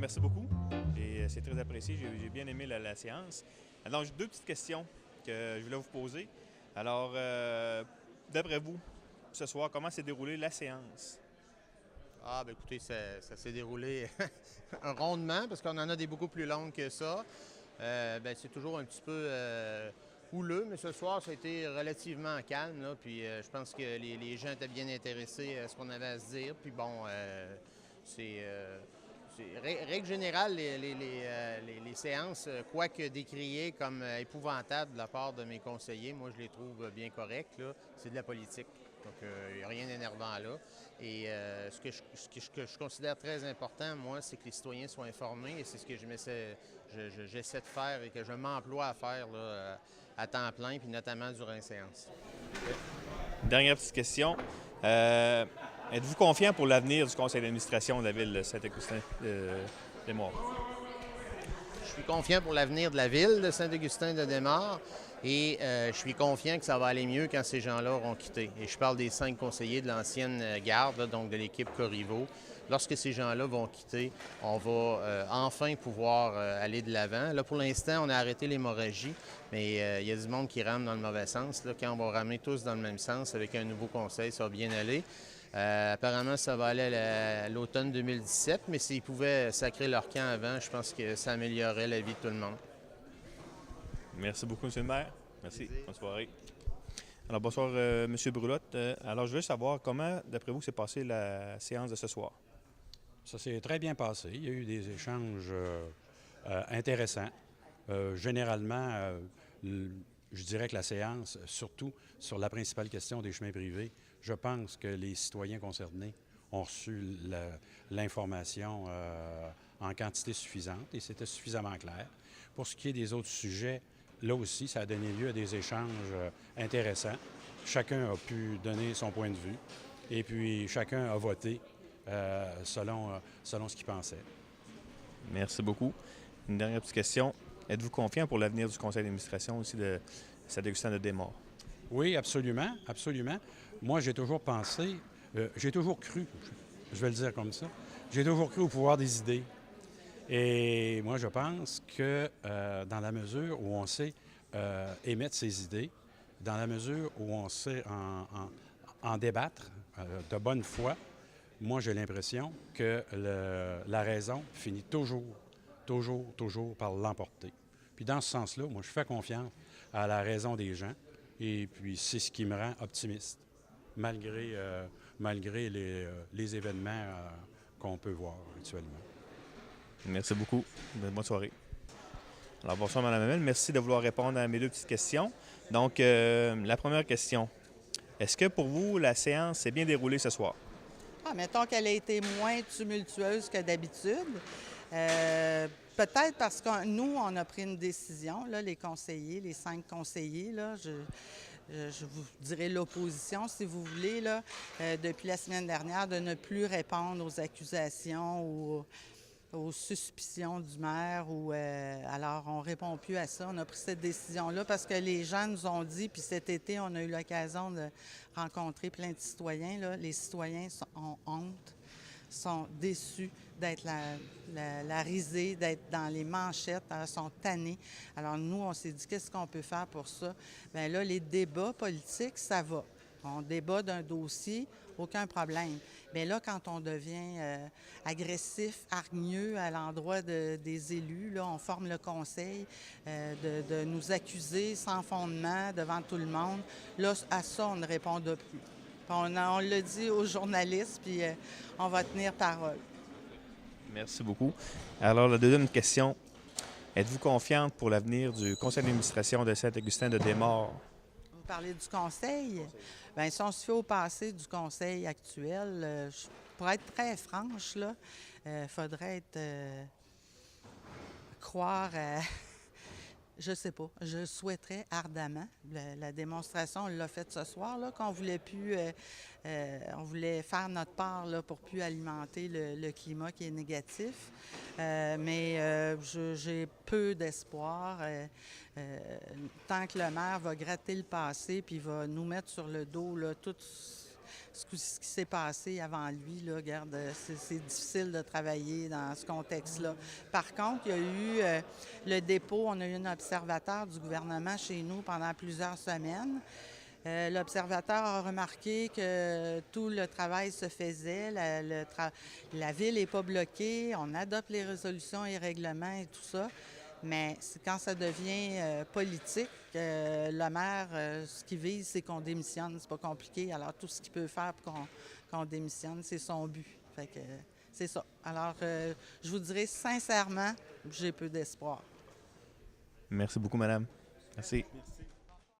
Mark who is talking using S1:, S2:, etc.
S1: merci beaucoup. Et c'est très apprécié. J'ai bien aimé la séance. Alors, j'ai deux petites questions que je voulais vous poser. Alors, d'après vous, ce soir, comment s'est déroulée la séance?
S2: Ah, ben écoutez, ça s'est déroulé rondement parce qu'on en a des beaucoup plus longues que ça. Ben, c'est toujours un petit peu houleux, mais ce soir, ça a été relativement calme. Là, puis je pense que les gens étaient bien intéressés à ce qu'on avait à se dire. Puis bon, c'est. Règle générale, les séances, quoique décriées comme épouvantables de la part de mes conseillers, moi je les trouve bien correctes. Là. C'est de la politique. Donc, il n'y a rien d'énervant là. Et ce que je considère très important, moi, c'est que les citoyens soient informés et c'est ce que j'essaie de faire et que je m'emploie à faire là, à temps plein, puis notamment durant les séances.
S1: Dernière petite question. Euh, Êtes-vous confiant pour l'avenir du conseil d'administration de la ville de Saint-Augustin-des-Maures?
S2: Je suis confiant pour l'avenir de la ville de Saint-Augustin-de-Desmaures et je suis confiant que ça va aller mieux quand ces gens-là auront quitté. Et je parle des 5 conseillers de l'ancienne garde, là, donc de l'équipe Corriveau. Lorsque ces gens-là vont quitter, on va enfin pouvoir aller de l'avant. Là, pour l'instant, on a arrêté l'hémorragie, mais il y a du monde qui rame dans le mauvais sens. Là, quand on va ramener tous dans le même sens avec un nouveau conseil, ça va bien aller. Apparemment, ça va aller à l'automne 2017, mais s'ils pouvaient sacrer leur camp avant, je pense que ça améliorerait la vie de tout le monde.
S1: Merci beaucoup, M. le maire. Merci.
S2: Plaisir.
S1: Bonne soirée. Alors, bonsoir, M. Brulotte. Alors, je veux savoir comment, d'après vous, s'est passée la séance de ce soir?
S3: Ça s'est très bien passé. Il y a eu des échanges intéressants. Généralement, je dirais que la séance, surtout sur la principale question des chemins privés, je pense que les citoyens concernés ont reçu l'information en quantité suffisante et c'était suffisamment clair. Pour ce qui est des autres sujets, là aussi, ça a donné lieu à des échanges intéressants. Chacun a pu donner son point de vue et puis chacun a voté selon ce qu'il pensait.
S1: Merci beaucoup. Une dernière petite question. Êtes-vous confiant pour l'avenir du conseil d'administration aussi de Saint-Augustin-de-Desmaures?
S3: Oui, absolument, absolument. Moi, j'ai toujours pensé, j'ai toujours cru, je vais le dire comme ça, j'ai toujours cru au pouvoir des idées. Et moi, je pense que dans la mesure où on sait émettre ses idées, dans la mesure où on sait en débattre de bonne foi, moi, j'ai l'impression que la raison finit toujours par l'emporter. Puis dans ce sens-là, moi, je fais confiance à la raison des gens et puis c'est ce qui me rend optimiste, malgré les événements qu'on peut voir actuellement.
S1: Merci beaucoup. Bonne soirée. Alors, bonsoir, Mme Hamel. Merci de vouloir répondre à mes deux petites questions. Donc, la première question. Est-ce que pour vous, la séance s'est bien déroulée ce soir?
S4: Ah, mettons qu'elle a été moins tumultueuse que d'habitude. Peut-être parce que nous, on a pris une décision, là, les conseillers, les 5 conseillers, là, je vous dirais l'opposition, si vous voulez, là, depuis la semaine dernière, de ne plus répondre aux accusations ou aux suspicions du maire. Alors, on ne répond plus à ça. On a pris cette décision-là parce que les gens nous ont dit, puis cet été, on a eu l'occasion de rencontrer plein de citoyens. Là. Les citoyens ont honte, sont déçus d'être la risée, d'être dans les manchettes, sont tannés. Alors, nous, on s'est dit, qu'est-ce qu'on peut faire pour ça? Bien là, les débats politiques, ça va. On débat d'un dossier, aucun problème. Mais là, quand on devient agressif, hargneux à l'endroit des élus, là, on forme le conseil de nous accuser sans fondement devant tout le monde. Là, à ça, on ne répond plus. On l'a dit aux journalistes, puis on va tenir parole.
S1: Merci beaucoup. Alors, la deuxième question. Êtes-vous confiante pour l'avenir du conseil d'administration de Saint-Augustin-de-Desmaures?
S4: Vous parlez du conseil. Bien, si on se fait au passé du conseil actuel, pour être très franche, là, faudrait croire à... Je sais pas. Je souhaiterais ardemment. La démonstration, on l'a faite ce soir, là, qu'on voulait plus... on voulait faire notre part là, pour plus alimenter le climat qui est négatif. Mais j'ai peu d'espoir. Tant que le maire va gratter le passé puis va nous mettre sur le dos là, tout ce qui s'est passé avant lui, là, regarde, c'est difficile de travailler dans ce contexte-là. Par contre, il y a eu le dépôt, on a eu un observateur du gouvernement chez nous pendant plusieurs semaines. L'observateur a remarqué que tout le travail se faisait, la ville n'est pas bloquée, on adopte les résolutions et règlements et tout ça, mais quand ça devient politique, le maire, ce qu'il vise, c'est qu'on démissionne, c'est pas compliqué. Alors tout ce qu'il peut faire pour qu'on démissionne, c'est son but. Fait que c'est ça. Alors je vous dirais sincèrement, j'ai peu d'espoir.
S1: Merci beaucoup, madame. Merci.